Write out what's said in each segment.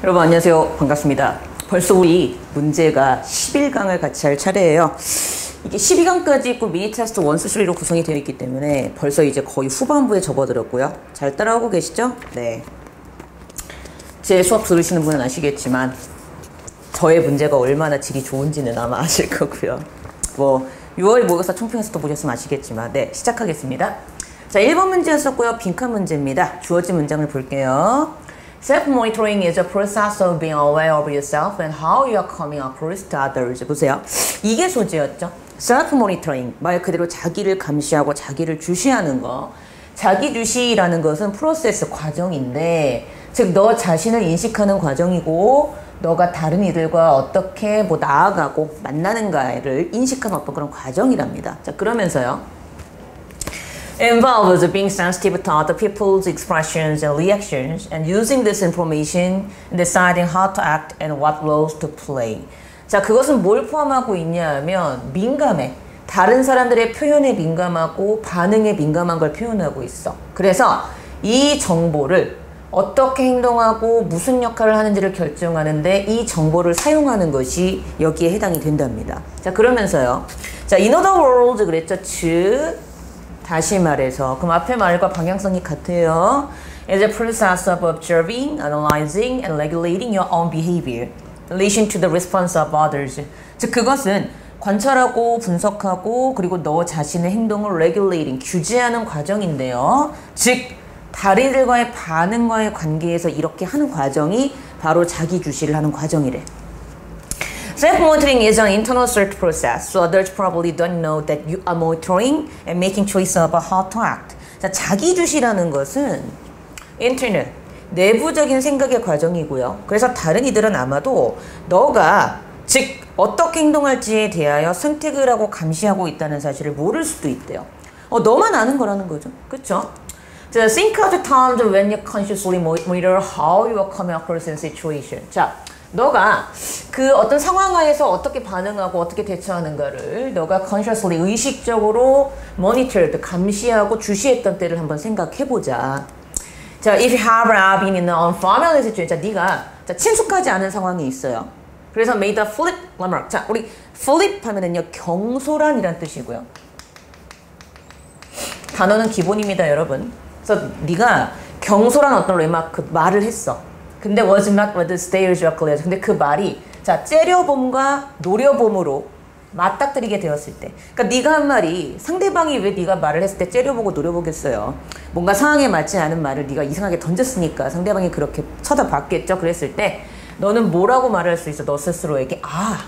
여러분 안녕하세요. 반갑습니다. 벌써 우리 문제가 11강을 같이 할 차례예요. 이게 12강까지 있고 미니 테스트 1, 2, 3로 구성이 되어 있기 때문에 벌써 이제 거의 후반부에 접어들었고요. 잘 따라오고 계시죠? 네. 제 수업 들으시는 분은 아시겠지만 저의 문제가 얼마나 질이 좋은지는 아마 아실 거고요. 뭐 6월 모의고사 총평에서도 보셨으면 아시겠지만 네, 시작하겠습니다. 자, 1번 문제였었고요. 빈칸 문제입니다. 주어진 문장을 볼게요. Self-monitoring is a process of being aware of yourself and how you are coming across to others. 보세요. 이게 소재였죠. Self-monitoring, 말 그대로 자기를 감시하고 자기를 주시하는 거. 자기 주시라는 것은 프로세스, 과정인데 즉 너 자신을 인식하는 과정이고 너가 다른 이들과 어떻게 뭐 나아가고 만나는가를 인식하는 어떤 그런 과정이랍니다. 자, 그러면서요. Involves being sensitive to other people's expressions and reactions and using this information in deciding how to act and what roles to play. 자, 그것은 뭘 포함하고 있냐 하면 민감해. 다른 사람들의 표현에 민감하고 반응에 민감한 걸 표현하고 있어. 그래서 이 정보를 어떻게 행동하고 무슨 역할을 하는지를 결정하는데 이 정보를 사용하는 것이 여기에 해당이 된답니다. 자, 그러면서요. 자, in other words 그랬죠. 즉 다시 말해서 그럼 앞에 말과 방향성이 같아요. It's a process of observing, analyzing, and regulating your own behavior in relation to the response of others. 즉 그것은 관찰하고 분석하고 그리고 너 자신의 행동을 regulating, 규제하는 과정인데요. 즉 다른 이들과의 반응과의 관계에서 이렇게 하는 과정이 바로 자기 주시를 하는 과정이래. Self-monitoring is an internal search process, so others probably don't know that you are monitoring and making choices about how to act. 자, 자기 주시라는 것은 internal, 내부적인 생각의 과정이고요. 그래서 다른 이들은 아마도 너가 즉 어떻게 행동할지에 대하여 선택을 하고 감시하고 있다는 사실을 모를 수도 있대요. 너만 아는 거라는 거죠. 그렇죠? 자, think of the times when you consciously monitor how you are coming across in situation. 자, 너가 그 어떤 상황 하에서 어떻게 반응하고 어떻게 대처하는가를 너가 consciously 의식적으로 monitored, 감시하고 주시했던 때를 한번 생각해보자. 자, if you have been in an unfamiliar situation. 자, 네가 친숙하지 않은 상황이 있어요. 그래서 made a flip remark. 자, 우리 flip 하면은요 경솔한이란 뜻이고요. 단어는 기본입니다, 여러분. 그래서 네가 경솔한 어떤 remark, 말을 했어. 근데 was not what the stairs were clear. 근데 그 말이 자 째려봄과 노려봄으로 맞닥뜨리게 되었을 때, 그러니까 네가 한 말이 상대방이 왜 네가 말을 했을 때 째려보고 노려보겠어요. 뭔가 상황에 맞지 않은 말을 네가 이상하게 던졌으니까 상대방이 그렇게 쳐다봤겠죠. 그랬을 때 너는 뭐라고 말할 수 있어? 너 스스로에게 아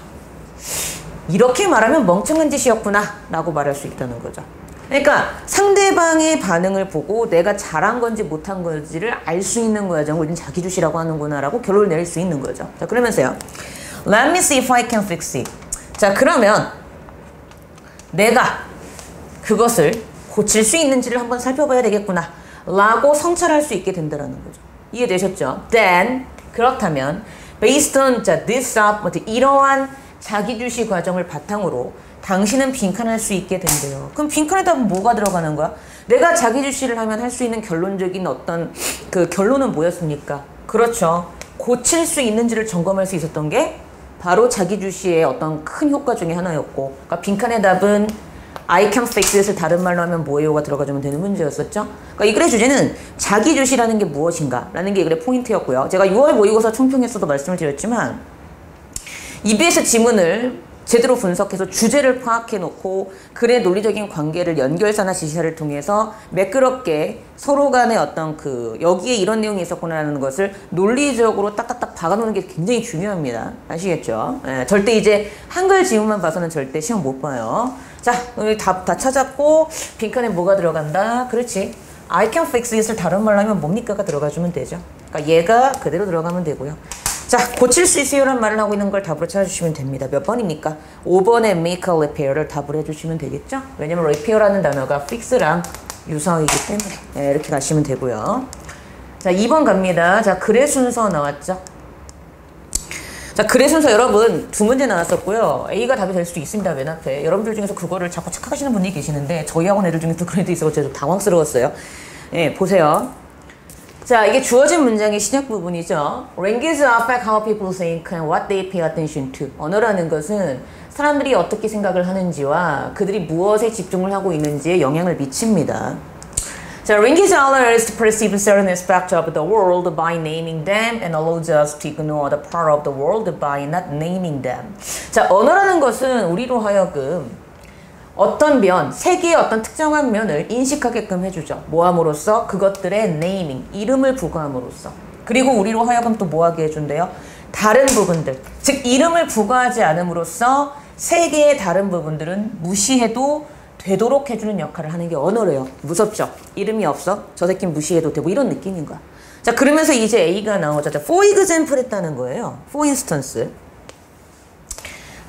이렇게 말하면 멍청한 짓이었구나 라고 말할 수 있다는 거죠. 그러니까 상대방의 반응을 보고 내가 잘한 건지 못한 건지를 알 수 있는 과정을 우리는 자기주시라고 하는구나 라고 결론을 내릴 수 있는 거죠. 자, 그러면서요. Let me see if I can fix it. 자, 그러면 내가 그것을 고칠 수 있는지를 한번 살펴봐야 되겠구나 라고 성찰할 수 있게 된다는 거죠. 이해되셨죠? Then 그렇다면 based on this 이러한 자기주시 과정을 바탕으로 당신은 빈칸할 수 있게 된대요. 그럼 빈칸에다 뭐가 들어가는 거야? 내가 자기주시를 하면 할 수 있는 결론적인 어떤 그 결론은 뭐였습니까? 그렇죠. 고칠 수 있는지를 점검할 수 있었던 게 바로 자기주시의 어떤 큰 효과 중에 하나였고, 그러니까 빈칸의 답은 I can fix it을 다른 말로 하면 뭐예요가 들어가주면 되는 문제였었죠. 그러니까 이 글의 주제는 자기주시라는 게 무엇인가 라는 게 이 글의 포인트였고요. 제가 6월 모의고사 총평에서도 말씀을 드렸지만 EBS 지문을 제대로 분석해서 주제를 파악해 놓고 글의 논리적인 관계를 연결사나 지시사를 통해서 매끄럽게 서로 간의 어떤 그 여기에 이런 내용이 있었구나라는 것을 논리적으로 딱딱딱 박아놓는 게 굉장히 중요합니다. 아시겠죠? 예, 절대 이제 한글 지문만 봐서는 절대 시험 못 봐요. 자, 우리 다 찾았고 빈칸에 뭐가 들어간다? 그렇지. I can fix it을 다른 말로 하면 뭡니까가 들어가주면 되죠. 그러니까 얘가 그대로 들어가면 되고요. 자, 고칠 수 있어요라는 말을 하고 있는 걸 답으로 찾아주시면 됩니다. 몇 번입니까? 5번에 make a repair를 답으로 해주시면 되겠죠? 왜냐면 repair라는 단어가 fix랑 유사이기 때문에 네, 이렇게 가시면 되고요. 자, 2번 갑니다. 자, 글의 순서 나왔죠? 자, 글의 순서 여러분 두 문제 나왔었고요. A가 답이 될 수도 있습니다. 맨 앞에. 여러분들 중에서 그거를 자꾸 착각하시는 분이 계시는데 저희 학원 애들 중에도 그런 애도 있어서 제가 좀 당황스러웠어요. 예, 보세요. 자, 이게 주어진 문장의 시작 부분이죠. Language affect how people think and what they pay attention to. 언어라는 것은 사람들이 어떻게 생각을 하는지와 그들이 무엇에 집중을 하고 있는지에 영향을 미칩니다. 자, language allows us to perceive certain aspects of the world by naming them and allows us to ignore the part of the world by not naming them. 자, 언어라는 것은 우리로 하여금 어떤 면, 세계의 어떤 특정한 면을 인식하게끔 해주죠. 뭐함으로써? 그것들의 naming, 이름을 부과함으로써. 그리고 우리로 하여금 또 뭐하게 해준대요? 다른 부분들, 즉 이름을 부과하지 않음으로써 세계의 다른 부분들은 무시해도 되도록 해주는 역할을 하는 게 언어래요. 무섭죠? 이름이 없어? 저 새끼 무시해도 되고 이런 느낌인 거야. 자, 그러면서 이제 A가 나오죠. 자, for example 했다는 거예요. for instance.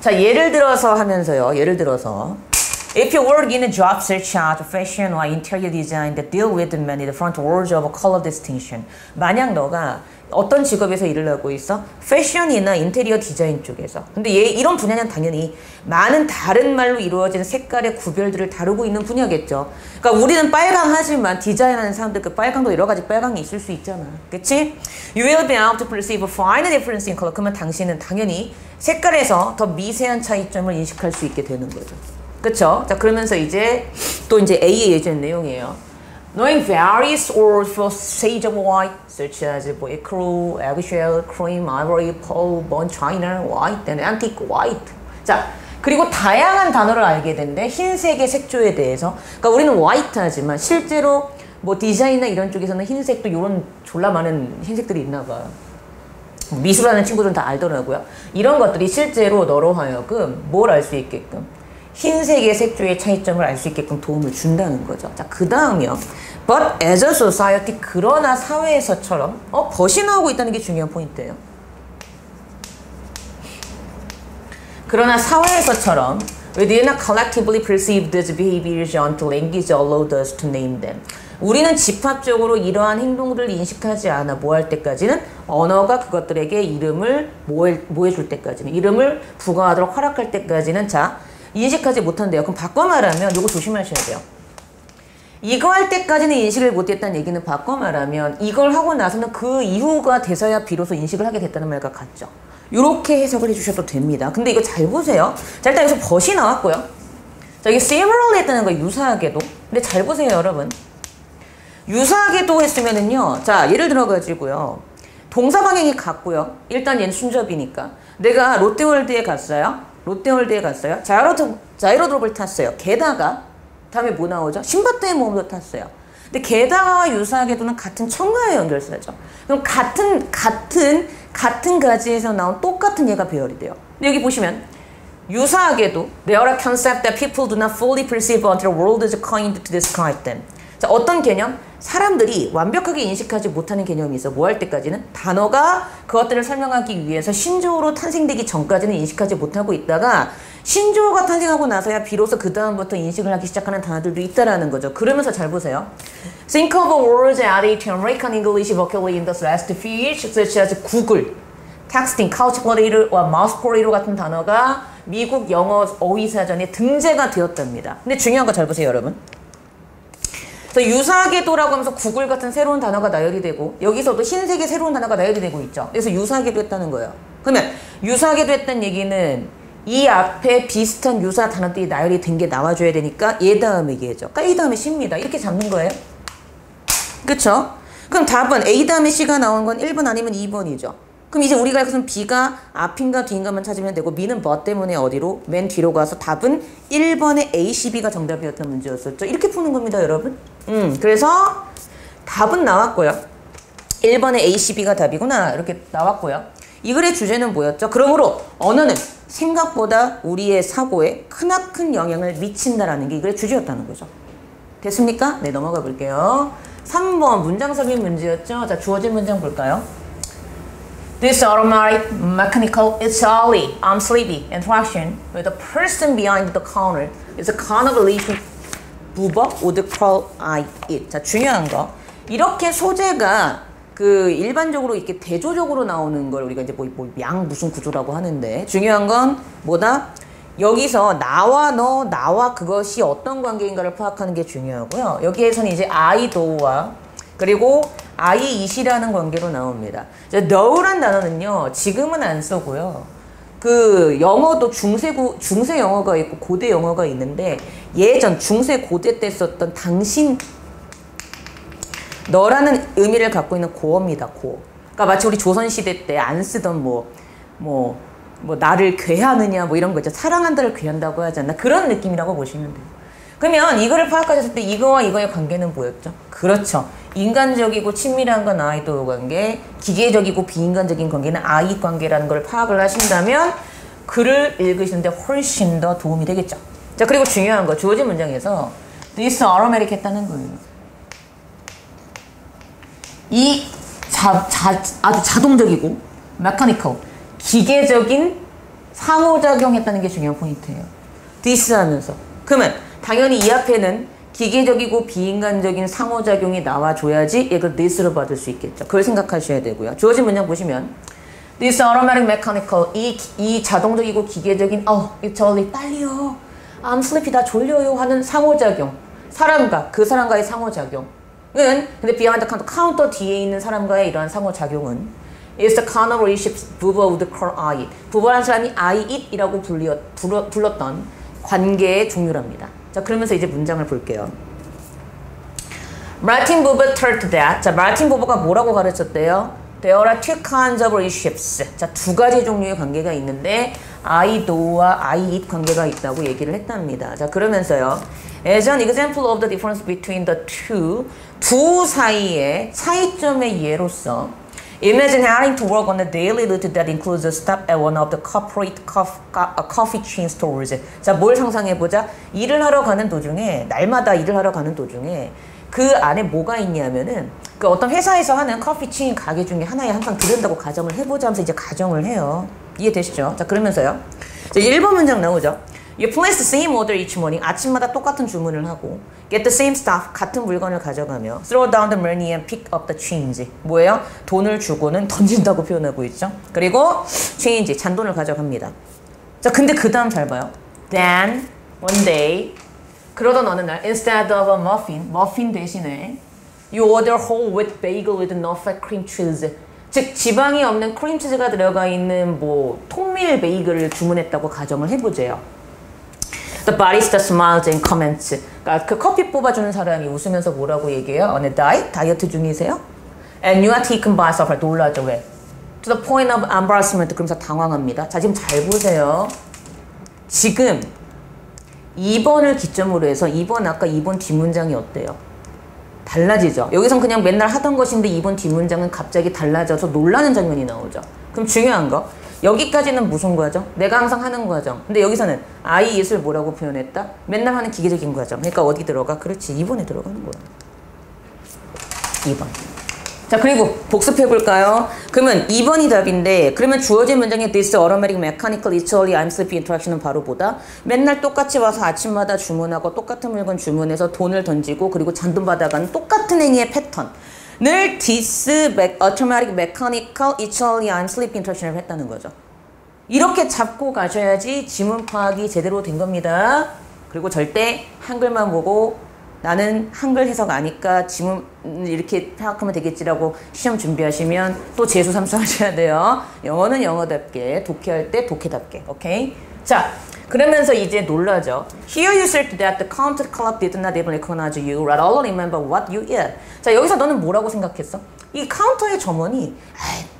자, 예를 들어서 하면서요. 예를 들어서 If you work in a job such as fashion or interior design that deal with many different words of color distinction. 만약 너가 어떤 직업에서 일을 하고 있어? 패션이나 인테리어 디자인 쪽에서. 근데 이런 분야는 당연히 많은 다른 말로 이루어지는 색깔의 구별들을 다루고 있는 분야겠죠. 그러니까 우리는 빨강하지만 디자인하는 사람들 그 빨강도 여러 가지 빨강이 있을 수 있잖아. 그치? You will be able to perceive a fine difference in color. 그러면 당신은 당연히 색깔에서 더 미세한 차이점을 인식할 수 있게 되는 거죠. 그쵸? 자, 그러면서 이제 또 이제 A의 예전 내용이에요. Knowing various words for shades of white, such as ecru, eggshell, cream, ivory, pearl, bone china, white, and antique white. 자, 그리고 다양한 단어를 알게 된대. 흰색의 색조에 대해서. 그러니까 우리는 white 하지만 실제로 뭐 디자인이나 이런 쪽에서는 흰색도 이런 졸라 많은 흰색들이 있나 봐요. 미술하는 친구들은 다 알더라고요. 이런 것들이 실제로 너로 하여금 뭘 알 수 있게끔 흰색의 색조의 차이점을 알 수 있게끔 도움을 준다는 거죠. 자, 그 다음이요. But as a society, 그러나 사회에서처럼 벗이 나오고 있다는 게 중요한 포인트예요. 그러나 사회에서처럼 we did not collectively perceive these behaviors until language allowed us to name them. 우리는 집합적으로 이러한 행동들을 인식하지 않아 뭐 할 때까지는 언어가 그것들에게 이름을 뭐 해줄 때까지는 이름을 부과하도록 허락할 때까지는 자 인식하지 못한대요. 그럼 바꿔 말하면 이거 조심하셔야 돼요. 이거 할 때까지는 인식을 못했다는 얘기는 바꿔 말하면 이걸 하고 나서는 그 이후가 돼서야 비로소 인식을 하게 됐다는 말과 같죠. 이렇게 해석을 해주셔도 됩니다. 근데 이거 잘 보세요. 자, 일단 여기서 벗이 나왔고요. 자, 여기 similarly 했다는 거 유사하게도. 근데 잘 보세요, 여러분. 유사하게도 했으면은요. 자, 예를 들어가지고요. 동사 방향이 같고요. 일단 얘는 순접이니까. 내가 롯데월드에 갔어요. 롯데월드에 갔어요. 자이로드롭을 탔어요. 게다가 다음에 뭐 나오죠? 신밧드의 모험도 탔어요. 근데 게다가와 유사하게도는 같은 첨가의 연결사죠. 그럼 같은 가지에서 나온 똑같은 얘가 배열이 돼요. 근데 여기 보시면 유사하게도 There are concepts that people do not fully perceive until the world is coined to describe them. 자, 어떤 개념? 사람들이 완벽하게 인식하지 못하는 개념이 있어. 뭐 할 때까지는? 단어가 그것들을 설명하기 위해서 신조어로 탄생되기 전까지는 인식하지 못하고 있다가 신조어가 탄생하고 나서야 비로소 그 다음부터 인식을 하기 시작하는 단어들도 있다라는 거죠. 그러면서 잘 보세요. Think of words added to American English vocabulary in the last few years, such as Google, texting, couch potato와 mouse potato 같은 단어가 미국 영어 어휘사전에 등재가 되었답니다. 근데 중요한 거 잘 보세요, 여러분. 유사하게도라고 하면서 구글 같은 새로운 단어가 나열이 되고 여기서도 흰색의 새로운 단어가 나열이 되고 있죠. 그래서 유사하게도 했다는 거예요. 그러면 유사하게도 했다는 얘기는 이 앞에 비슷한 유사 단어들이 나열이 된 게 나와줘야 되니까 얘 다음에 얘기해죠. 그러니까 A 다음에 C입니다. 이렇게 잡는 거예요. 그쵸? 그럼 답은 A 다음에 C가 나온 건 1번 아니면 2번이죠. 그럼 이제 우리가 알고 있는 B가 앞인가 뒤인가만 찾으면 되고 B는 뭐 때문에 어디로? 맨 뒤로 가서 답은 1번의 A, C, B가 정답이었던 문제였었죠. 이렇게 푸는 겁니다, 여러분. 그래서 답은 나왔고요. 1번의 A, C, B가 답이구나. 이렇게 나왔고요. 이 글의 주제는 뭐였죠? 그러므로 언어는 생각보다 우리의 사고에 크나큰 영향을 미친다라는 게 이 글의 주제였다는 거죠. 됐습니까? 네, 넘어가 볼게요. 3번 문장 설명 문제였죠. 자, 주어진 문장 볼까요? This automatic mechanical is early, I'm sleepy interaction with the person behind the counter is a conversation Buber would call I it. 자, 중요한 거. 이렇게 소재가 그 일반적으로 이렇게 대조적으로 나오는 걸 우리가 이제 뭐 양 무슨 구조라고 하는데 중요한 건 뭐다? 여기서 나와 너, 나와 그것이 어떤 관계인가를 파악하는 게 중요하고요. 여기에서는 이제 I, thou와 그리고 I, it이라는 관계로 나옵니다. know란 단어는요, 지금은 안 쓰고요. 그 영어도 중세 영어가 있고 고대 영어가 있는데 예전 중세 고대 때 썼던 당신, 너라는 의미를 갖고 있는 고어입니다. 고어. 그러니까 마치 우리 조선시대 때 안 쓰던 뭐 나를 괴하느냐 뭐 이런 거 있죠. 사랑한다를 괴한다고 하지 않나? 그런 느낌이라고 보시면 돼요. 그러면 이거를 파악하셨을 때 이거와 이거의 관계는 뭐였죠? 그렇죠. 인간적이고 친밀한 건 아이도 관계, 기계적이고 비인간적인 관계는 아이 관계라는 걸 파악을 하신다면 글을 읽으시는데 훨씬 더 도움이 되겠죠. 자, 그리고 중요한 거 주어진 문장에서 this automatic 했다는 거예요. 이 아주 자동적이고 mechanical, 기계적인 상호작용했다는 게 중요한 포인트예요. this 하면서. 그러면 당연히 이 앞에는 기계적이고 비인간적인 상호작용이 나와줘야지 이걸 this로 받을 수 있겠죠. 그걸 생각하셔야 되고요. 주어진 문장 보시면 this automatic mechanical, 이 자동적이고 기계적인 it's early, 빨리요, I'm sleepy, 나 졸려요 하는 상호작용, 사람과 그 사람과의 상호작용은, 근데 behind the counter 뒤에 있는 사람과의 이러한 상호작용은 is the kind of relationship 부부 would call I, 부부라는 사람이 I, it이라고 불렀던 관계의 종류랍니다. 자, 그러면서 이제 문장을 볼게요. 마틴 부버 told that. 자, 마틴 부버가 뭐라고 가르쳤대요? There are two kinds of relationships. 자, 두 가지 종류의 관계가 있는데 I do와 I it 관계가 있다고 얘기를 했답니다. 자, 그러면서요. As an example of the difference between the two, 두 사이의 차이점의 예로서 Imagine having to work on a daily route that includes a stop at one of the corporate coffee chain stores. 자, 뭘 상상해보자. 일을 하러 가는 도중에, 날마다 일을 하러 가는 도중에 그 안에 뭐가 있냐면은 그 어떤 회사에서 하는 커피 체인 가게 중에 하나에 항상 들른다고 가정을 해보자 하면서 이제 가정을 해요. 이해되시죠? 자, 그러면서요. 자, 1번 문장 나오죠. You place the same order each morning. 아침마다 똑같은 주문을 하고 get the same stuff. 같은 물건을 가져가며 throw down the money and pick up the change. 뭐예요? 돈을 주고는 던진다고 표현하고 있죠. 그리고 change, 잔돈을 가져갑니다. 자, 근데 그 다음 잘 봐요. Then one day, 그러던 어느 날 instead of a muffin, 머핀 대신에 you order whole wheat bagel with no fat cream cheese. 즉 지방이 없는 크림치즈가 들어가 있는 뭐 통밀 베이글을 주문했다고 가정을 해보재요. The barista smiles and comments. 그러니까 그 커피 뽑아주는 사람이 웃으면서 뭐라고 얘기해요? On a diet? 다이어트 중이세요? And you are taken by surprise. 놀라죠. 왜? To the point of embarrassment. 그러면서 당황합니다. 자, 지금 잘 보세요. 지금 2번을 기점으로 해서 2번 아까 2번 뒷문장이 어때요? 달라지죠. 여기선 그냥 맨날 하던 것인데 2번 뒷문장은 갑자기 달라져서 놀라는 장면이 나오죠. 그럼 중요한 거, 여기까지는 무슨 과정? 내가 항상 하는 과정. 근데 여기서는 I, it을 뭐라고 표현했다? 맨날 하는 기계적인 과정. 그러니까 어디 들어가? 그렇지, 2번에 들어가는 거야. 2번. 자, 그리고 복습해볼까요? 그러면 2번이 답인데, 그러면 주어진 문장의 this automatic mechanical literally I'm sleepy interaction은 바로 보다 맨날 똑같이 와서 아침마다 주문하고 똑같은 물건 주문해서 돈을 던지고 그리고 잔돈 받아가는 똑같은 행위의 패턴을 this automatic mechanical literally I'm sleepy interaction을 했다는 거죠. 이렇게 잡고 가셔야지 지문 파악이 제대로 된 겁니다. 그리고 절대 한글만 보고 나는 한글 해석 아니까 지문 이렇게 파악하면 되겠지라고 시험 준비하시면 또 재수 삼수 하셔야 돼요. 영어는 영어답게, 독해할 때 독해답게. 오케이? 자, 그러면서 이제 놀라죠. Here you said that the counter clerk did not even recognize you, but all remember what you eat. 자, 여기서 너는 뭐라고 생각했어? 이 카운터의 점원이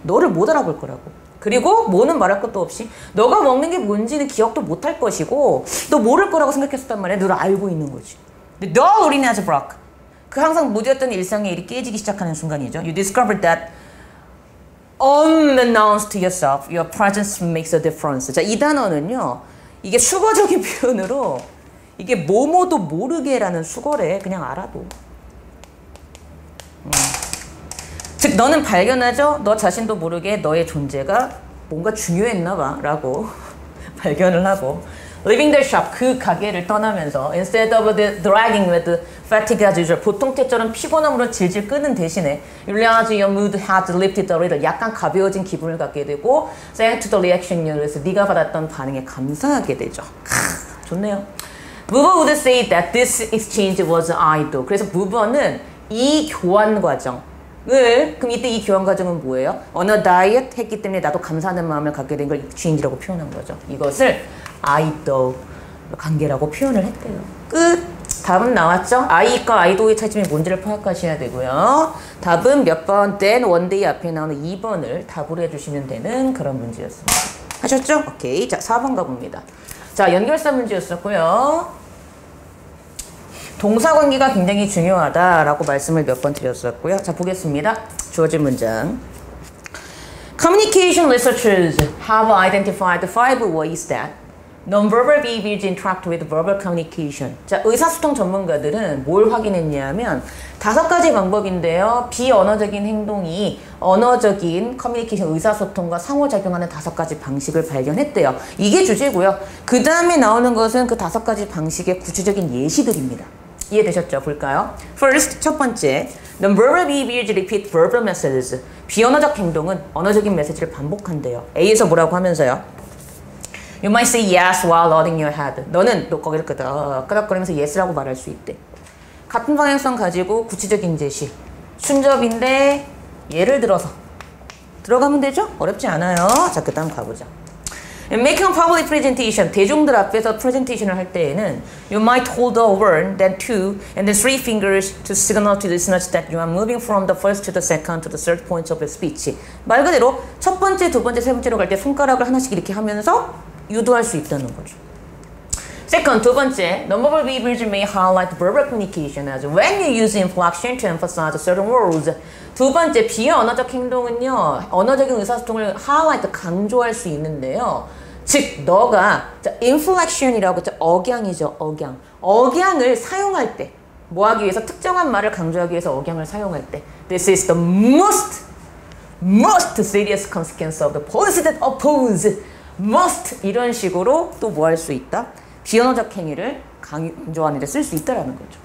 너를 못 알아볼 거라고. 그리고 뭐는 말할 것도 없이 너가 먹는 게 뭔지는 기억도 못 할 것이고 너 모를 거라고 생각했었단 말이야. 너를 알고 있는 거지. 근데 너 우리는 아주 브락. 그 항상 무디었던 일상의 일이 깨지기 시작하는 순간이죠. You discovered that unannounced to yourself, your presence makes a difference. 자, 이 단어는요. 이게 수거적인 표현으로 이게 뭐뭐도 모르게라는 수거래. 그냥 알아도. 즉 너는 발견하죠. 너 자신도 모르게 너의 존재가 뭔가 중요했나 봐 라고 발견을 하고 Leaving the shop, 그 가게를 떠나면서 instead of the dragging with the fatigue as usual, 보통 때처럼 피곤함으로 질질 끄는 대신에 you realize your mood has lifted a little, 약간 가벼워진 기분을 갖게 되고 thanks to the reaction you received, 네가 받았던 반응에 감사하게 되죠. 좋네요. Buber would say that this exchange was idle. 그래서 부버는 이 교환 과정을 그럼 이때 이 교환 과정은 뭐예요? 언어 다이어트 했기 때문에 나도 감사하는 마음을 갖게 된 걸 exchange라고 표현한 거죠. 이것을 아이도 관계라고 표현을 했대요. 끝. 답은 나왔죠? I과 아이도의 차이점이 뭔지를 파악하셔야 되고요. 답은 몇 번? then, one day 앞에 나오는 2번을 답으로 해주시면 되는 그런 문제였습니다. 하셨죠? 오케이. 자, 4번 가봅니다. 자, 연결사 문제였었고요. 동사관계가 굉장히 중요하다라고 말씀을 몇 번 드렸었고요. 자, 보겠습니다. 주어진 문장. Communication researchers have identified 5 ways that non-verbal behaviors interact with verbal communication. 자, 의사소통 전문가들은 뭘 확인했냐면 5가지 방법인데요. 비언어적인 행동이 언어적인 커뮤니케이션, 의사소통과 상호작용하는 5가지 방식을 발견했대요. 이게 주제고요. 그 다음에 나오는 것은 그 5가지 방식의 구체적인 예시들입니다. 이해되셨죠? 볼까요? First, 첫 번째. Non-verbal behaviors repeat verbal messages. 비언어적 행동은 언어적인 메시지를 반복한대요. A에서 뭐라고 하면서요? You might say yes while nodding your head. 너는 또 거기를 끄덕거리면서 yes라고 말할 수 있대. 같은 방향성 가지고 구체적인 제시. 순접인데 예를 들어서 들어가면 되죠? 어렵지 않아요. 자, 그 다음 가보자. Making a public presentation. 대중들 앞에서 프레젠테이션을 할 때에는 You might hold the one, then two, and then three fingers to signal to listeners that you are moving from the first to the second to the third point of your speech. 말 그대로 첫 번째, 두 번째, 세 번째로 갈 때 손가락을 하나씩 이렇게 하면서 유도할 수 있다는 거죠. Second, 두 번째, non-verbal behaviors may highlight verbal communication as when you use inflection to emphasize certain words. 두 번째, 비언어적 행동은요, 언어적인 의사소통을 highlight, 강조할 수 있는데요. 즉, 너가 inflection이라고 억양이죠, 억양. 억양을 사용할 때, 뭐 하기 위해서 특정한 말을 강조하기 위해서 억양을 사용할 때, this is the most serious consequence of the policy that oppose. must 이런 식으로 또 뭐 할 수 있다? 비언어적 행위를 강조하는 데 쓸 수 있다라는 거죠.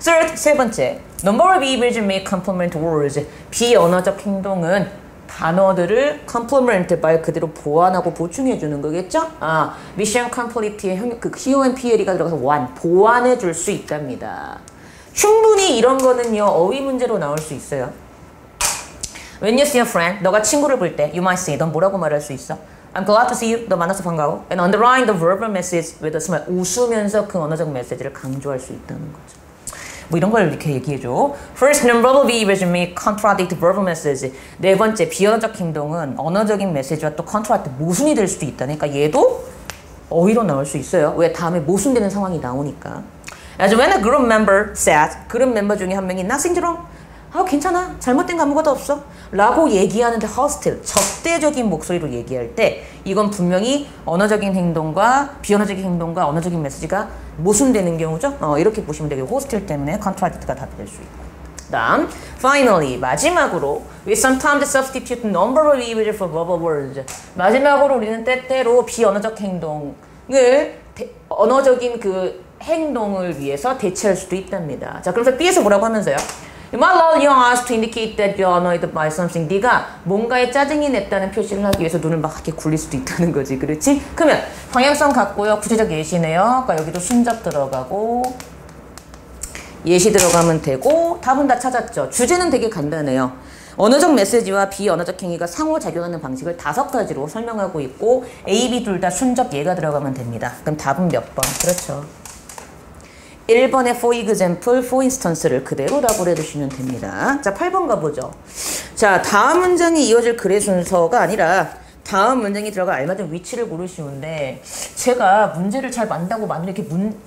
Third, 세 번째. Non-verbal behaviors may complement words. 비언어적 행동은 단어들을 complement 말 그대로 보완하고 보충해 주는 거겠죠? 아, mission complete의 그 COMPLE가 들어가서 보완해 줄 수 있답니다. 충분히 이런 거는요, 어휘 문제로 나올 수 있어요. When you see a friend, 너가 친구를 볼 때, you might say, 넌 뭐라고 말할 수 있어? I'm glad to see you. 너 만나서 반가워. And underline the verbal message with a smile. 웃으면서 그 언어적 메시지를 강조할 수 있다는 거죠. 뭐 이런 걸 이렇게 얘기해줘. First, non-verbal behaviors may contradict verbal message. 네 번째, 비언어적 행동은 언어적인 메시지와 또 contradict, 모순이 될 수도 있다. 그러니까 얘도 어휘로 나올 수 있어요. 왜? 다음에 모순되는 상황이 나오니까. As when a group member said, 그룹 멤버 중에 한 명이 nothing's wrong. 아, 괜찮아. 잘못된 거 아무것도 없어. 라고 얘기하는데 hostile, 적대적인 목소리로 얘기할 때 이건 분명히 언어적인 행동과 비언어적인 행동과 언어적인 메시지가 모순되는 경우죠. 이렇게 보시면 되겠고 hostile 때문에 contradict가 답이 될 수 있고. 다음, finally, 마지막으로 we sometimes substitute non-verbal behavior for verbal words. 마지막으로 우리는 때때로 비언어적 행동을 언어적인 그 행동을 위해서 대체할 수도 있답니다. 자, 그래서 B에서 뭐라고 하면서요? You might allow your eyes to indicate that you're annoyed by something. 네가 뭔가에 짜증이 냈다는 표시를 하기 위해서 눈을 막 이렇게 굴릴 수도 있다는 거지. 그렇지? 그러면 방향성 같고요. 구체적 예시네요. 그러니까 여기도 순접 들어가고 예시 들어가면 되고 답은 다 찾았죠. 주제는 되게 간단해요. 언어적 메시지와 비언어적 행위가 상호작용하는 방식을 5가지로 설명하고 있고 A, B 둘 다 순접 예가 들어가면 됩니다. 그럼 답은 몇 번? 그렇죠. 1번의 for example, for instance를 그대로 답을 해주시면 됩니다. 자, 8번 가보죠. 자, 다음 문장이 이어질 글의 순서가 아니라 다음 문장이 들어갈 알맞은 위치를 고르시는데 제가 문제를 잘 만다고 만들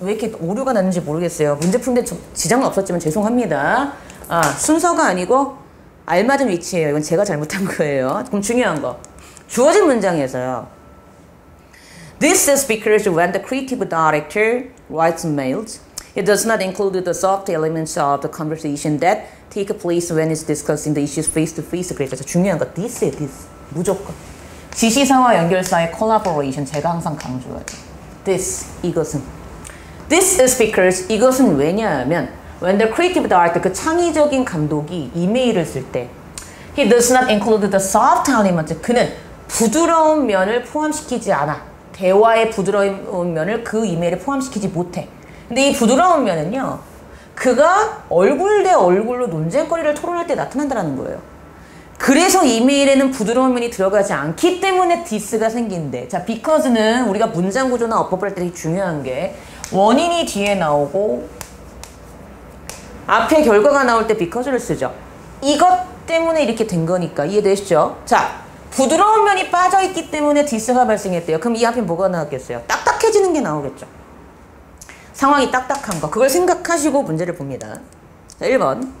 왜 이렇게 오류가 났는지 모르겠어요. 문제 푸는데 지장은 없었지만 죄송합니다. 아, 순서가 아니고 알맞은 위치예요. 이건 제가 잘못한 거예요. 그럼 중요한 거. 주어진 문장에서요. This is because when the creative director writes mails, it does not include the soft elements of the conversation that take place when it's discussing the issues face to face. 그래서 중요한 거 this. 무조건. 지시사와 연결사의 collaboration 제가 항상 강조하죠. this, 이것은. This is because 이것은 왜냐하면 when the creative director, 그 창의적인 감독이 이메일을 쓸 때 he does not include the soft elements. 그는 부드러운 면을 포함시키지 않아. 대화의 부드러운 면을 그 이메일에 포함시키지 못해. 근데 이 부드러운 면은요, 그가 얼굴 대 얼굴로 논쟁거리를 토론할 때 나타난다는 거예요. 그래서 이메일에는 부드러운 면이 들어가지 않기 때문에 디스가 생긴대. 자, because는 우리가 문장 구조나 어법을 할 때 되게 중요한 게 원인이 뒤에 나오고 앞에 결과가 나올 때 because를 쓰죠. 이것 때문에 이렇게 된 거니까 이해되시죠? 자, 부드러운 면이 빠져있기 때문에 디스가 발생했대요. 그럼 이 앞에 뭐가 나왔겠어요? 딱딱해지는 게 나오겠죠. 상황이 딱딱한 거. 그걸 생각하시고 문제를 봅니다. 자, 1번.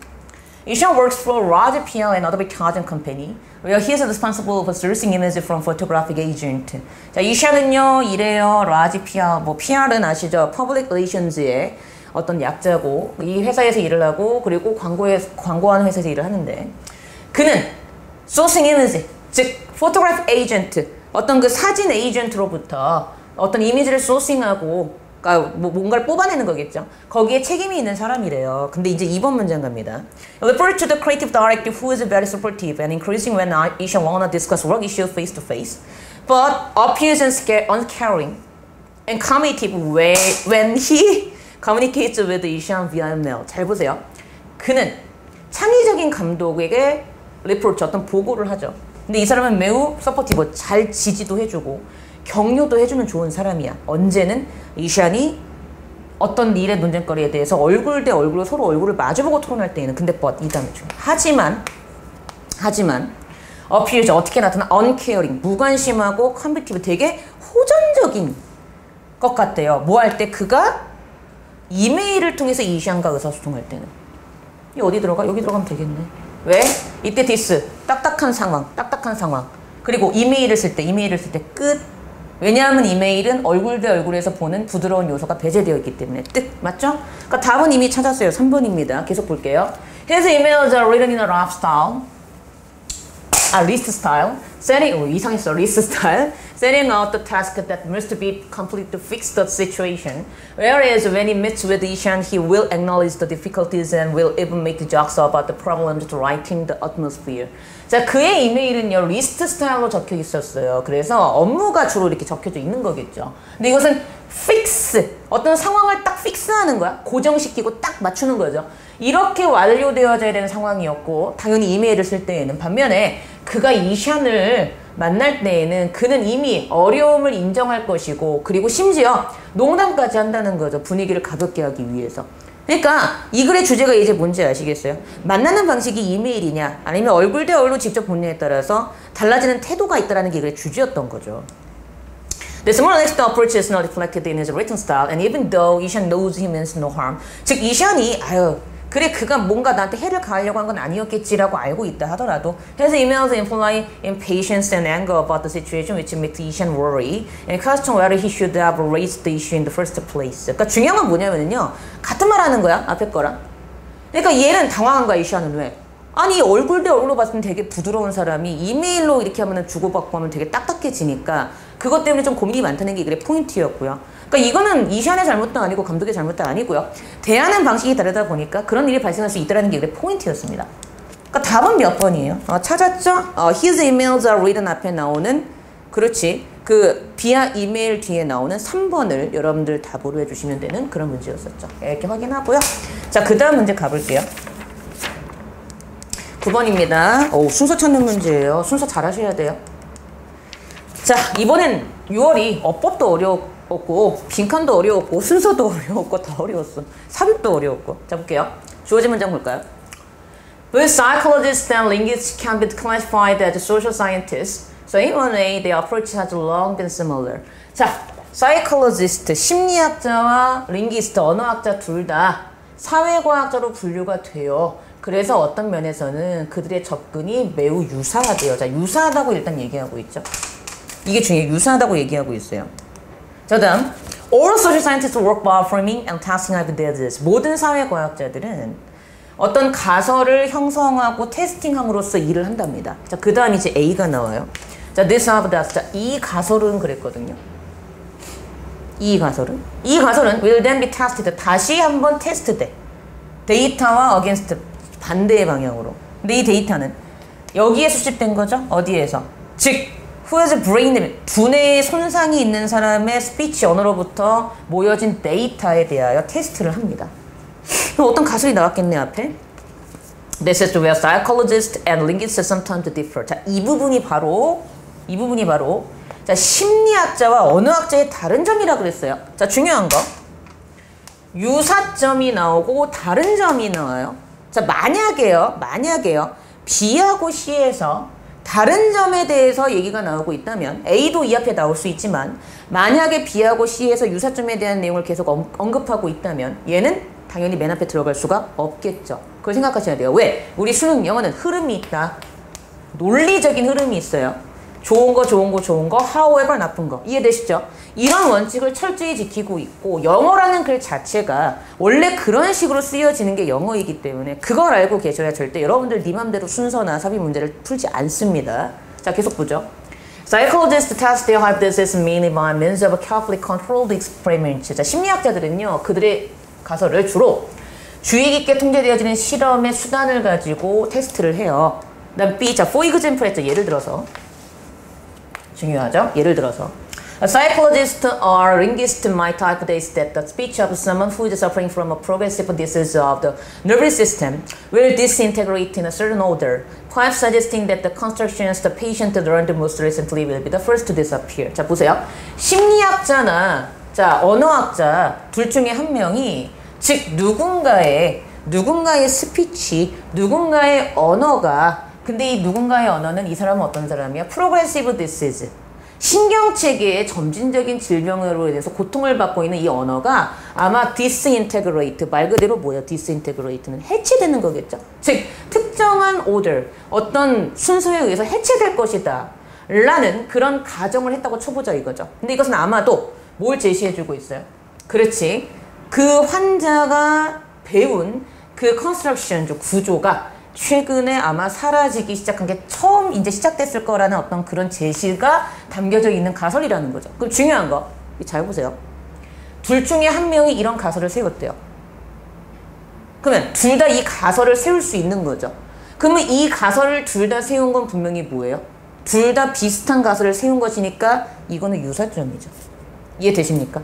Ishan works for a large PR and advertising company where he is responsible for sourcing images from photographic agent. 자, 이샤는요, 이래요. large PR. 뭐 PR은 아시죠? Public Relations의 어떤 약자고 이 회사에서 일을 하고 그리고 광고하는 회사에서 일을 하는데 그는 sourcing image, 즉 photograph agent, 어떤 그 사진 에이전트로부터 어떤 이미지를 소싱하고 그러니까 뭐 뭔가를 뽑아내는 거겠죠. 거기에 책임이 있는 사람이래요. 근데 이제 2번 문장 갑니다. Refer to the creative director who is very supportive and increasing when Ishan wanna discuss work issues face to face, but appears uncaring and communicative when he communicates with Ishan via mail. 잘 보세요. 그는 창의적인 감독에게 리포트 어떤 보고를 하죠. 근데 이 사람은 매우 서포티브, 잘 지지도 해주고 격려도 해주는 좋은 사람이야. 언제는 이샨이 어떤 일의 논쟁거리에 대해서 얼굴 대 얼굴로 서로 얼굴을 마주보고 토론할 때에는 근데 이 다음에 중 하지만 appears 어떻게 나타나? uncaring, 무관심하고 컴피티브, 되게 호전적인 것 같대요. 뭐 할 때? 그가 이메일을 통해서 이샨과 의사소통할 때는. 이 어디 들어가? 여기 들어가면 되겠네. 왜? 이때 디스, 딱딱한 상황. 그리고 이메일을 쓸 때 끝. 왜냐하면 이메일은 얼굴 대 얼굴에서 보는 부드러운 요소가 배제되어 있기 때문에 뜻. 맞죠? 그러니까 답은 이미 찾았어요. 3번입니다. 계속 볼게요. His emails are written in a rough style. list style. 이상했어. list style. Setting out the task that must be complete to fix the situation. Whereas when he meets with Ishan, he will acknowledge the difficulties and will even make jokes about the problems to lighten the atmosphere. 자, 그의 이메일은요, 리스트 스타일로 적혀 있었어요. 그래서 업무가 주로 이렇게 적혀져 있는 거겠죠. 근데 이것은 fix, 어떤 상황을 딱 픽스하는 거야. 고정시키고 딱 맞추는 거죠. 이렇게 완료되어져야 되는 상황이었고, 당연히 이메일을 쓸 때에는. 반면에 그가 이샨을 만날 때에는 그는 이미 어려움을 인정할 것이고, 그리고 심지어 농담까지 한다는 거죠. 분위기를 가볍게 하기 위해서. 그러니까 이 글의 주제가 이제 뭔지 아시겠어요? 만나는 방식이 이메일이냐 아니면 얼굴 대 얼굴로 직접 보느냐에 따라서 달라지는 태도가 있다는 게 이 글의 주제였던 거죠. The small next approach is not reflected in his written style, and even though Ishan knows he means no harm, 즉 이샨이 그래 그가 뭔가 나한테 해를 가하려고 한 건 아니었겠지라고 알고 있다 하더라도 his emails imply impatience and anger about the situation which makes Ishan worry and question whether he should have raised the issue in the first place. 그러니까 중요한 건 뭐냐면요, 같은 말 하는 거야 앞에 거랑. 그러니까 얘는 당황한 거야. 이샨은 왜? 아니 얼굴 대 얼굴로 봤을 때 되게 부드러운 사람이 이메일로 이렇게 하면 주고받고 하면 되게 딱딱해지니까 그것 때문에 좀 고민이 많다는 게 이 글의 포인트였고요. 그러니까 이거는 이샨의 잘못도 아니고 감독의 잘못도 아니고요. 대하는 방식이 다르다 보니까 그런 일이 발생할 수 있다는 게 이 글의 포인트였습니다. 그러니까 답은 몇 번이에요? 찾았죠? His emails are written 앞에 나오는, 그렇지, 그 비아 이메일 뒤에 나오는 3번을 여러분들 답으로 해주시면 되는 그런 문제였었죠. 이렇게 확인하고요. 자, 그 다음 문제 가볼게요. 9번입니다. 순서 찾는 문제예요. 순서 잘 하셔야 돼요. 자, 이번엔 6월이 어법도 어려웠고 빈칸도 어려웠고 순서도 어려웠고 다 어려웠어. 삽입도 어려웠고. 자, 볼게요. 주어진 문장 볼까요? Both psychologists and linguists can be classified as social scientists. So in one way, their approach has long been similar. 자, psychologist, 심리학자와 linguist, 언어학자 둘 다 사회과학자로 분류가 돼요. 그래서 어떤 면에서는 그들의 접근이 매우 유사하대요. 자, 유사하다고 일단 얘기하고 있죠. 이게 중요해요. 유사하다고 얘기하고 있어요. 자, 다음. All social scientists work by framing and testing hypotheses. 모든 사회과학자들은 어떤 가설을 형성하고 테스팅함으로써 일을 한답니다. 자, 그 다음 이제 A가 나와요. 자, this hypothesis. 자, 이 가설은 그랬거든요. 이 가설은 will then be tested. 다시 한번 테스트돼. 데이터와 against, 반대의 방향으로. 근데 이 데이터는 여기에 수집된 거죠. 어디에서? 즉 whose brain, 두뇌에 손상이 있는 사람의 스피치 언어로부터 모여진 데이터에 대하여 테스트를 합니다. 그럼 어떤 가설이 나왔겠네 앞에. This is where psychologists and linguists sometimes differ. 자, 이 부분이 바로 자, 심리학자와 언어학자의 다른 점이라 그랬어요. 자, 중요한 거. 유사점이 나오고 다른 점이 나와요. 자, 만약에요. B하고 C에서 다른 점에 대해서 얘기가 나오고 있다면 A도 이 앞에 나올 수 있지만 만약에 B하고 C에서 유사점에 대한 내용을 계속 언급하고 있다면 얘는 당연히 맨 앞에 들어갈 수가 없겠죠. 그걸 생각하셔야 돼요. 왜? 우리 수능 영어는 흐름이 있다. 논리적인 흐름이 있어요. 좋은 거, however 나쁜 거. 이해되시죠? 이런 원칙을 철저히 지키고 있고 영어라는 글 자체가 원래 그런 식으로 쓰여지는 게 영어이기 때문에 그걸 알고 계셔야 절대 여러분들 네 맘대로 순서나 삽입 문제를 풀지 않습니다. 자, 계속 보죠. Psychologists test their hypothesis mainly by means of carefully controlled experiments. 자, 심리학자들은요, 그들의 가설을 주로 주의 깊게 통제되어지는 실험의 수단을 가지고 테스트를 해요. 그다음 B, 자, for example 했죠. 예를 들어서 중요하죠. 예를 들어서 A psychologist or linguist might hypothesize that the speech of someone who is suffering from a progressive disease of the nervous system will disintegrate in a certain order, perhaps suggesting that the constructions the patient learned most recently will be the first to disappear. 자, 보세요. 심리학자나 자, 언어학자 둘 중에 한 명이 즉 누군가의 스피치, 누군가의 언어가 근데 이 누군가의 언어는 이 사람은 어떤 사람이야? Progressive disease. 신경체계의 점진적인 질병으로 인해서 고통을 받고 있는 이 언어가 아마 disintegrate, 말 그대로 뭐야? disintegrate는 해체되는 거겠죠. 즉 특정한 order, 어떤 순서에 의해서 해체될 것이다 라는 그런 가정을 했다고 쳐보자 이거죠. 근데 이것은 아마도 뭘 제시해주고 있어요? 그렇지. 그 환자가 배운 그 construction, 구조가 최근에 아마 사라지기 시작한 게 처음 이제 시작됐을 거라는 어떤 그런 제시가 담겨져 있는 가설이라는 거죠. 그럼 중요한 거, 잘 보세요. 둘 중에 한 명이 이런 가설을 세웠대요. 그러면 둘 다 이 가설을 세울 수 있는 거죠. 그러면 이 가설을 둘 다 세운 건 분명히 뭐예요? 둘 다 비슷한 가설을 세운 것이니까 이거는 유사점이죠. 이해되십니까?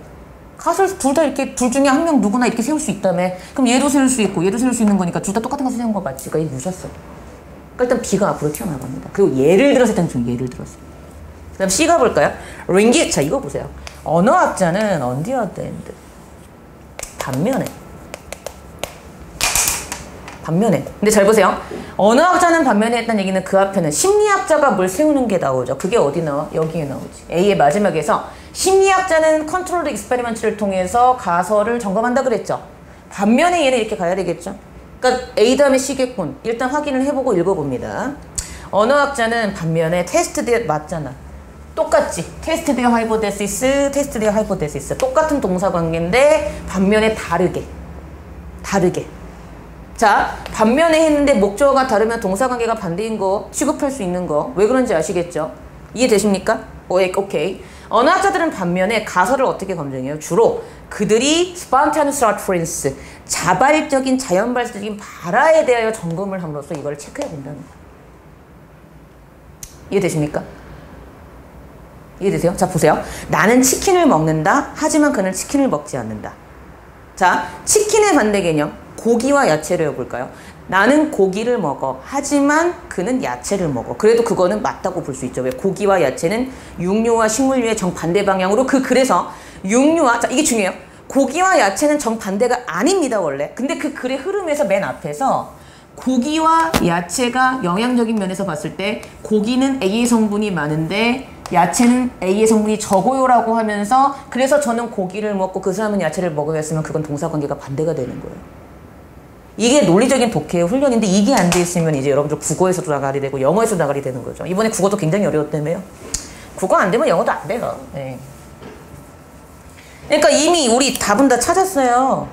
가설 둘 다 이렇게 둘 중에 한 명 누구나 이렇게 세울 수 있다며. 그럼 얘도 세울 수 있고 얘도 세울 수 있는 거니까 둘 다 똑같은 거 세운 거 맞지? 그러니까 유사성. 그러니까 일단 B가 앞으로 튀어나갑니다. 그리고 예를 들어서 일단 예를 들어서. 그다음 C가 볼까요? 링기. 자, 이거 보세요. 언어학자는 on the other hand. 반면에. 근데 잘 보세요. 언어학자는 반면에 했다는 얘기는 그 앞에는 심리학자가 뭘 세우는 게 나오죠. 그게 어디 나와? 여기에 나오지. A의 마지막에서 심리학자는 컨트롤드 익스페리먼트를 통해서 가설을 점검한다 그랬죠. 반면에 얘는 이렇게 가야 되겠죠. 그러니까 A 다음에 C겠군. 일단 확인을 해보고 읽어봅니다. 언어학자는 반면에 테스트 대 맞잖아. 똑같지. 테스트 대 하이포테시스. 똑같은 동사관계인데 반면에 다르게. 자, 반면에 했는데 목적어가 다르면 동사관계가 반대인 거 취급할 수 있는 거. 왜 그런지 아시겠죠? 이해되십니까? 오케이. 언어학자들은 반면에 가설을 어떻게 검증해요? 주로 그들이 spontaneous utterance, 자발적인 자연발생적인 발화에 대하여 점검을 함으로써 이걸 체크해 본다는 거예요. 이해되십니까? 이해되세요? 자, 보세요. 나는 치킨을 먹는다. 하지만 그는 치킨을 먹지 않는다. 자, 치킨의 반대 개념. 고기와 야채를 해볼까요? 나는 고기를 먹어. 하지만 그는 야채를 먹어. 그래도 그거는 맞다고 볼 수 있죠. 왜? 고기와 야채는 육류와 식물류의 정반대 방향으로 그래서 육류와 자, 이게 중요해요. 고기와 야채는 정반대가 아닙니다, 원래. 근데 그 글의 흐름에서 맨 앞에서 고기와 야채가 영양적인 면에서 봤을 때 고기는 A의 성분이 많은데 야채는 A의 성분이 적어요라고 하면서 그래서 저는 고기를 먹고 그 사람은 야채를 먹어야 했으면 그건 동사관계가 반대가 되는 거예요. 이게 논리적인 독해의 훈련인데 이게 안 돼 있으면 이제 여러분들 국어에서도 나가리 되고 영어에서도 나가리 되는 거죠. 이번에 국어도 굉장히 어려웠다며요. 국어 안 되면 영어도 안 돼요. 네. 그러니까 이미 우리 답은 다 찾았어요.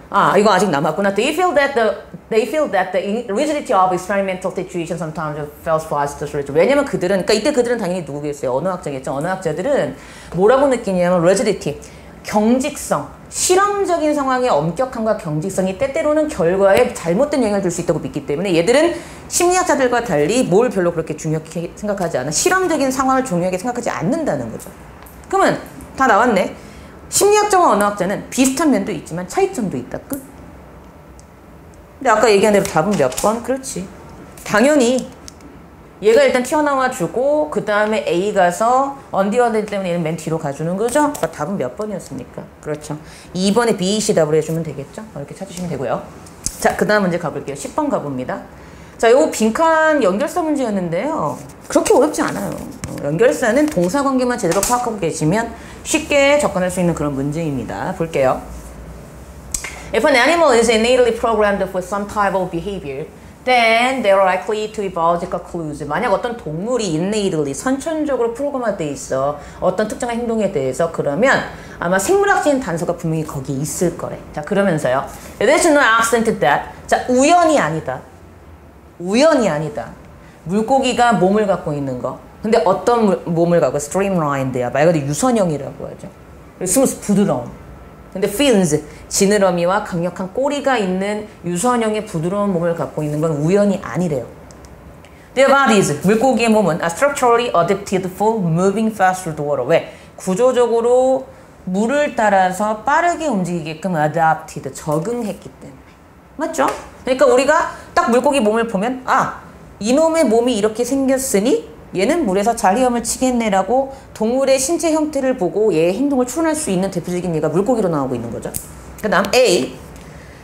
아, 이거 아직 남았구나. They feel that the rigidity of experimental situation sometimes fails for us to reach. 왜냐면 그들은, 그러니까 이때 그들은 당연히 누구겠어요? 언어학자겠죠. 언어학자들은 뭐라고 느끼냐면 rigidity, 경직성, 실험적인 상황의 엄격함과 경직성이 때때로는 결과에 잘못된 영향을 줄 수 있다고 믿기 때문에 얘들은 심리학자들과 달리 뭘 별로 그렇게 중요하게 생각하지 않아. 실험적인 상황을 중요하게 생각하지 않는다는 거죠. 그러면 다 나왔네. 심리학자와 언어학자는 비슷한 면도 있지만 차이점도 있다. 끝. 근데 아까 얘기한 대로 답은 몇 번? 그렇지. 당연히 얘가 일단 튀어나와 주고 그 다음에 A 가서 언디어들 때문에 얘는 맨 뒤로 가주는 거죠? 그러니까 답은 몇 번이었습니까? 그렇죠. 2번에 B, C 답을 해주면 되겠죠? 이렇게 찾으시면 되고요. 자, 그 다음 문제 가볼게요. 10번 가봅니다. 자, 요 빈칸 연결사 문제였는데요. 그렇게 어렵지 않아요. 연결사는 동사관계만 제대로 파악하고 계시면 쉽게 접근할 수 있는 그런 문제입니다. 볼게요. If an animal is innately programmed with some type of behavior, then they are likely to be biological clues. 만약 어떤 동물이 innately, 선천적으로 프로그램화되어 있어. 어떤 특정한 행동에 대해서 그러면 아마 생물학적인 단서가 분명히 거기에 있을 거래. 자, 그러면서요. It is no accident that. 자, 우연이 아니다. 우연이 아니다. 물고기가 몸을 갖고 있는 거. 근데 어떤 몸을 갖고 streamlined야. 말 그대로 유선형이라고 하죠. 스무스 부드러움. 근데 fins, 지느러미와 강력한 꼬리가 있는 유선형의 부드러운 몸을 갖고 있는 건 우연이 아니래요. Their bodies, 물고기의 몸은 are structurally adapted for moving fast through the water. 왜? 구조적으로 물을 따라서 빠르게 움직이게끔 adapted, 적응했기 때문에. 맞죠? 그러니까 우리가 딱 물고기 몸을 보면 아, 이놈의 몸이 이렇게 생겼으니 얘는 물에서 잘 헤엄을 치겠네라고 동물의 신체 형태를 보고 얘의 행동을 추론할 수 있는 대표적인 예가 물고기로 나오고 있는 거죠. 그 다음 A.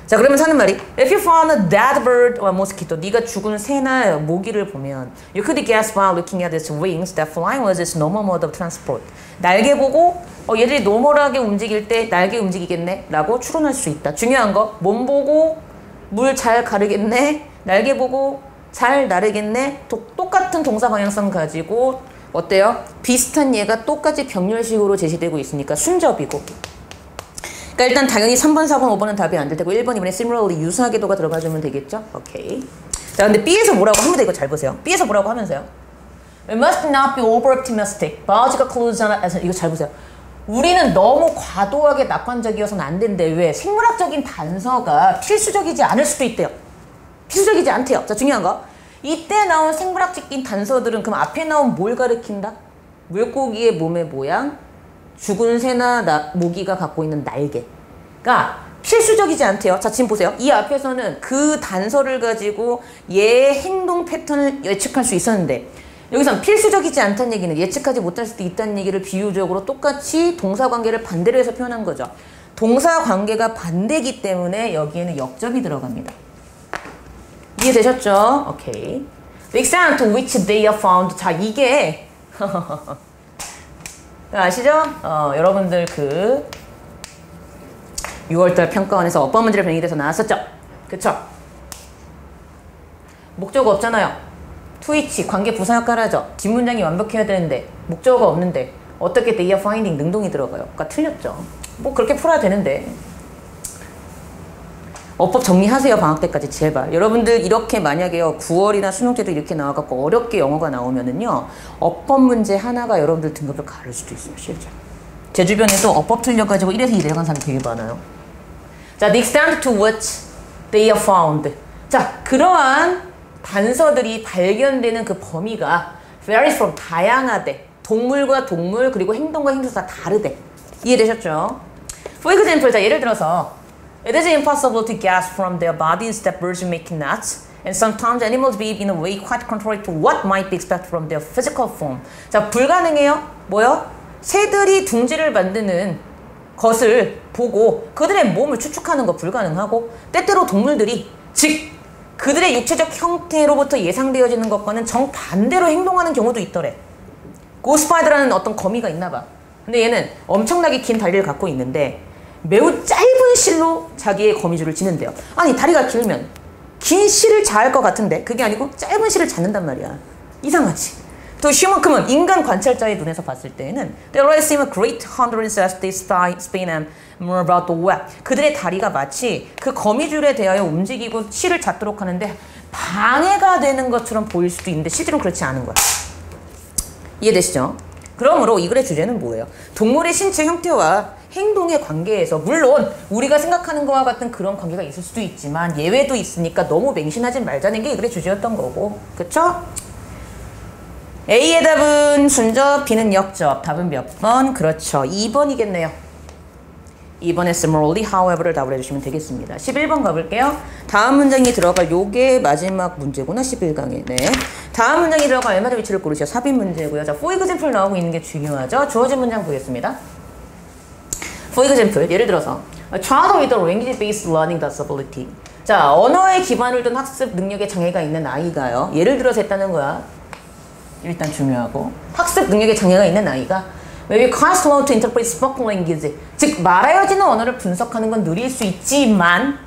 자, 그러면서 하는 말이 If you found a dead bird or mosquito, 네가 죽은 새나 모기를 보면 You could guess by looking at its wings that flying was its normal mode of transport. 날개 보고 얘들이 노멀하게 움직일 때 날개 움직이겠네 라고 추론할 수 있다. 중요한 거 몸 보고 물 잘 가르겠네, 날개 보고 잘 나르겠네. 똑같은 동사 방향성 가지고 어때요? 비슷한 예가 똑같이 병렬식으로 제시되고 있으니까 순접이고. 그러니까 일단 당연히 3번, 4번, 5번은 답이 안 될 테고 1번, 2번에 similarly 유사하게도가 들어가주면 되겠죠? 오케이. 자, 근데 B에서 뭐라고 합니다. 이거 잘 보세요. B에서 뭐라고 하면서요? We must not be over-optimistic. Biological clues are not... 이거 잘 보세요. 우리는 너무 과도하게 낙관적이어서는 안 된대. 왜? 생물학적인 단서가 필수적이지 않을 수도 있대요. 필수적이지 않대요. 자, 중요한 거. 이때 나온 생물학적인 단서들은 그럼 앞에 나온 뭘 가리킨다? 물고기의 몸의 모양, 죽은 새나 모기가 갖고 있는 날개가 필수적이지 않대요. 자, 지금 보세요. 이 앞에서는 그 단서를 가지고 얘의 행동 패턴을 예측할 수 있었는데 여기서는 필수적이지 않다는 얘기는 예측하지 못할 수도 있다는 얘기를 비유적으로 똑같이 동사관계를 반대로 해서 표현한 거죠. 동사관계가 반대이기 때문에 여기에는 역접이 들어갑니다. 이해되셨죠? 오케이. The extent to which they are found. 자, 이게 아시죠? 여러분들 그 6월달 평가원에서 어법 문제를 변형돼서 나왔었죠? 그쵸? 목적어 없잖아요. 투이치, 관계 부사 역할을 하죠. 뒷문장이 완벽해야 되는데 목적어가 없는데 어떻게 they are finding 능동이 들어가요? 그러니까 틀렸죠. 뭐 그렇게 풀어야 되는데. 어법 정리하세요. 방학 때까지 제발. 여러분들 이렇게 만약에요 9월이나 수능 때도 이렇게 나와갖고 어렵게 영어가 나오면은요 어법 문제 하나가 여러분들 등급을 가를 수도 있어요. 실제로. 제 주변에도 어법 틀려가지고 1에서 2 내려간 사람이 되게 많아요. 자, the extent to which they are found. 자, 그러한 단서들이 발견되는 그 범위가 varies from 다양하대. 동물과 동물 그리고 행동과 행동 다 다르대. 이해되셨죠? For example, 자, 예를 들어서 It is impossible to guess from their bodies that birds make nuts, and sometimes animals behave in a way quite contrary to what might be expected from their physical form. 자, 불가능해요. 뭐요? 새들이 둥지를 만드는 것을 보고 그들의 몸을 추측하는 거 불가능하고 때때로 동물들이 즉 그들의 육체적 형태로부터 예상되어지는 것과는 정반대로 행동하는 경우도 있더래. 고스파이더라는 어떤 거미가 있나 봐. 근데 얘는 엄청나게 긴 다리를 갖고 있는데 매우 짧은 실로 자기의 거미줄을 지는데요. 아니, 다리가 길면 긴 실을 자할 것 같은데 그게 아니고 짧은 실을 잡는단 말이야. 이상하지? 또 슈만큼은 인간 관찰자의 눈에서 봤을 때에는 They always seem a great hunter as they spin and more about the web. 그들의 다리가 마치 그 거미줄에 대하여 움직이고 실을 잡도록 하는데 방해가 되는 것처럼 보일 수도 있는데 실제로 그렇지 않은 거야. 이해되시죠? 그러므로 이 글의 주제는 뭐예요? 동물의 신체 형태와 행동의 관계에서 물론 우리가 생각하는 것과 같은 그런 관계가 있을 수도 있지만 예외도 있으니까 너무 맹신하지 말자는 게 이 글의 주제였던 거고. 그쵸? A의 답은 순접, B는 역접. 답은 몇 번? 그렇죠. 2번이겠네요. 2번에 similarly, however를 답을 해주시면 되겠습니다. 11번 가볼게요. 다음 문장이 들어갈 요게 마지막 문제구나. 11강에. 네. 다음 문장이 들어갈 알맞은 위치를 고르시오. 삽입 문제고요. 자, for example 나오고 있는 게 중요하죠. 주어진 문장 보겠습니다. for example, 예를 들어서 A child with a language-based learning disability. 자, 언어에 기반을 둔 학습 능력에 장애가 있는 아이가요. 예를 들어서 했다는 거야. 일단 중요하고. 학습 능력에 장애가 있는 아이가 Maybe quite slow to interpret spoken language. 즉, 말하여지는 언어를 분석하는 건 느릴 수 있지만,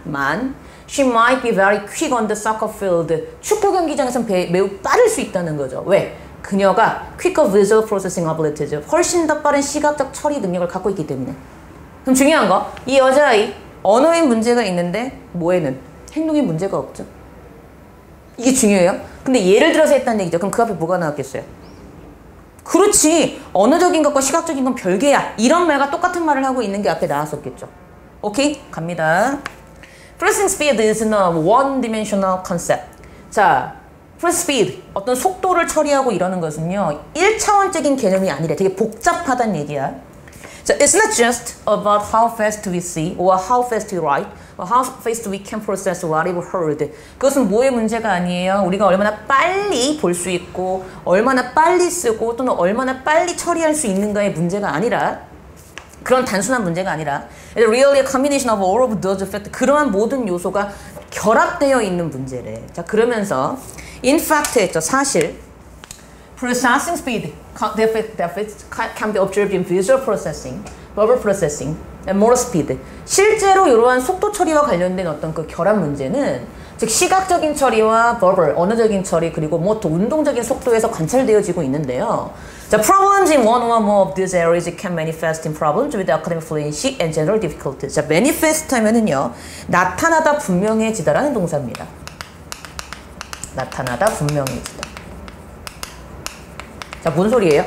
she might be very quick on the soccer field. 축구 경기장에선 매우 빠를 수 있다는 거죠. 왜? 그녀가 quicker visual processing abilities. 훨씬 더 빠른 시각적 처리 능력을 갖고 있기 때문에. 그럼 중요한 거, 이 여자아이 언어에 문제가 있는데 뭐에는? 행동에 문제가 없죠. 이게 중요해요. 근데 예를 들어서 했다는 얘기죠. 그럼 그 앞에 뭐가 나왔겠어요? 그렇지. 언어적인 것과 시각적인 건 별개야. 이런 말과 똑같은 말을 하고 있는 게 앞에 나왔었겠죠. 오케이? 갑니다. Processing speed is a one-dimensional concept. 자, processing speed, 어떤 속도를 처리하고 이러는 것은요. 1차원적인 개념이 아니래. 되게 복잡하다는 얘기야. 자, it's not just about how fast we see or how fast we write or how fast we can process what we've heard. 그것은 뭐의 문제가 아니에요. 우리가 얼마나 빨리 볼 수 있고 얼마나 빨리 쓰고 또는 얼마나 빨리 처리할 수 있는가의 문제가 아니라 그런 단순한 문제가 아니라 It's really a combination of all of those factors. 그러한 모든 요소가 결합되어 있는 문제래. 자, 그러면서 in fact 했죠. 사실 Processing speed deficits can be observed in visual processing, verbal processing, and motor speed. 실제로 이러한 속도 처리와 관련된 어떤 그 결합 문제는 즉 시각적인 처리와 verbal, 언어적인 처리 그리고 뭐 또 운동적인 속도에서 관찰되어지고 있는데요. 자, problems in one or more of these areas can manifest in problems with academic fluency and general difficulties. 자, manifest 하면은요, 나타나다 분명해지다라는 동사입니다. 나타나다 분명해지다. 자, 뭔 소리예요?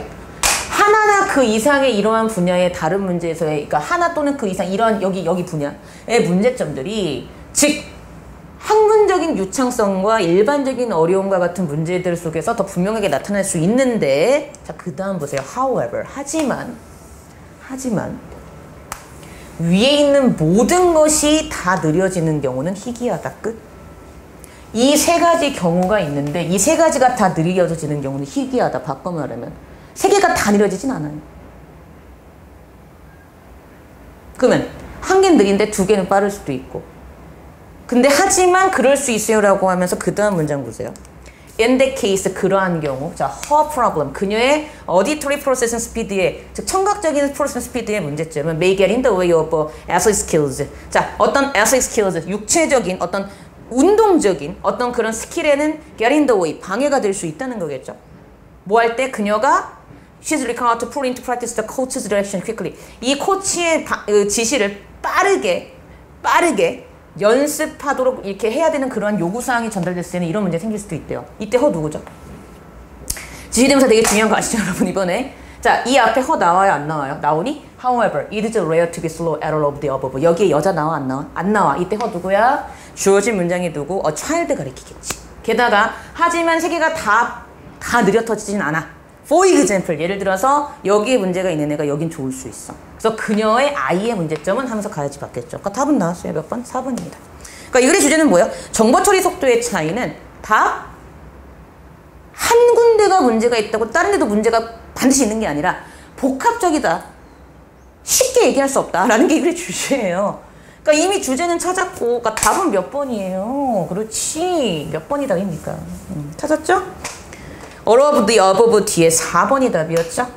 하나나 그 이상의 이러한 분야의 다른 문제에서의, 그러니까 하나 또는 그 이상 이러한 여기 분야의 문제점들이 즉 학문적인 유창성과 일반적인 어려움과 같은 문제들 속에서 더 분명하게 나타날 수 있는데, 자, 그 다음 보세요. However, 하지만 위에 있는 모든 것이 다 느려지는 경우는 희귀하다. 끝. 이 세 가지 경우가 있는데 이 세 가지가 다 느려지는 경우는 희귀하다. 바꿔 말하면 세 개가 다 느려지진 않아요. 그러면 한 개는 느린데 두 개는 빠를 수도 있고, 근데 하지만 그럴 수 있어요 라고 하면서 그 다음 문장 보세요. In that case, 그러한 경우, 자, her problem, 그녀의 auditory processing speed의, 즉 청각적인 processing speed의 문제점은 may get in the way of athletic skills. 자, 어떤 athletic skills, 육체적인 어떤 운동적인 어떤 그런 스킬에는 get in the way, 방해가 될 수 있다는 거겠죠. 뭐 할 때 그녀가 she's required to put into practice the coach's direction quickly. 이 코치의 지시를 빠르게 연습하도록 이렇게 해야 되는 그러한 요구사항이 전달됐을 때는 이런 문제 생길 수도 있대요. 이때 허 누구죠? 지시대명사 되게 중요한 거 아시죠, 여러분? 이번에 자, 이 앞에 허 나와요, 안 나와요? 나오니? However, it is rare to be slow at all of the above. 여기에 여자 나와, 안 나와? 안 나와. 이때 허 누구야? 주어진 문장이 누구? child 가리키겠지. 게다가 하지만 세 개가 다 느려 터지진 않아. For example, 예를 들어서 여기에 문제가 있는 애가 여긴 좋을 수 있어. 그래서 그녀의 아이의 문제점은 하면서 가야지 받겠죠. 그러니까 답은 나왔어요. 몇 번? 4번입니다. 그러니까 이 글의 주제는 뭐예요? 정보 처리 속도의 차이는 다 한 군데가 문제가 있다고 다른 데도 문제가 반드시 있는 게 아니라 복합적이다. 쉽게 얘기할 수 없다라는 게 이 글의 주제예요. 그러니까 이미 주제는 찾았고, 그러니까 답은 몇 번이에요? 그렇지. 몇 번이 답입니까? 찾았죠? all of the above 뒤에 4번이 답이었죠?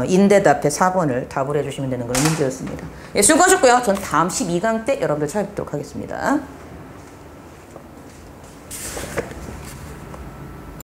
인데 앞에 4번을 답을 해주시면 되는 그런 문제였습니다. 예, 수고하셨고요. 전 다음 12강 때 여러분들 찾아뵙도록 하겠습니다.